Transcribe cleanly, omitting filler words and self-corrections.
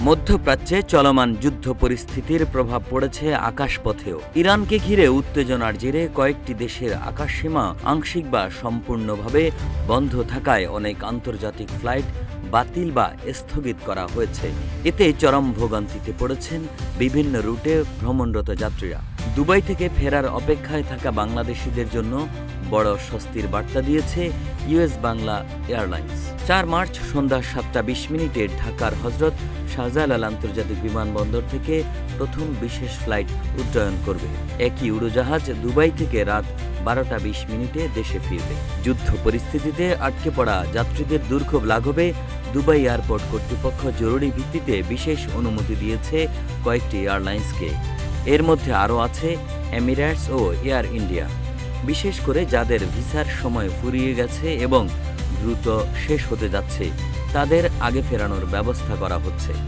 মধ্যপ্রাচ্যে চলমান যুদ্ধ পরিস্থিতির প্রভাব পড়েছে আকাশপথেও। ইরানকে ঘিরে উত্তেজনার জেরে কয়েকটি দেশের আকাশসীমা আংশিক বা সম্পূর্ণভাবে বন্ধ থাকায় অনেক আন্তর্জাতিক ফ্লাইট বাতিল বা স্থগিত করা হয়েছে। এতে চরম ভোগান্তিতে পড়েছেন বিভিন্ন রুটে ভ্রমণরত যাত্রীরা। দুবাই থেকে ফেরার অপেক্ষায় থাকা বাংলাদেশিদের জন্য বড় স্বস্তির বার্তা দিয়েছে ইউএস বাংলা এয়ারলাইন্স। 4 মার্চ সন্ধ্যা 7:20 ঢাকার হজরত শাহজালাল আন্তর্জাতিক বিমানবন্দর থেকে প্রথম বিশেষ ফ্লাইট উড্ডয়ন করবে। একই উড়োজাহাজ দুবাই থেকে রাত 12:20 দেশে ফিরবে। যুদ্ধ পরিস্থিতিতে আটকে পড়া যাত্রীদের দুর্ভোগ লাঘবে দুবাই এয়ারপোর্ট কর্তৃপক্ষ জরুরি ভিত্তিতে বিশেষ অনুমতি দিয়েছে কয়েকটি এয়ারলাইন্সকে। এর মধ্যে আরও আছে এমিরেটস ও এয়ার ইন্ডিয়া। বিশেষ করে যাদের ভিসার সময় ফুরিয়ে গেছে এবং দ্রুত শেষ হতে যাচ্ছে, তাদের আগে ফেরানোর ব্যবস্থা করা হচ্ছে।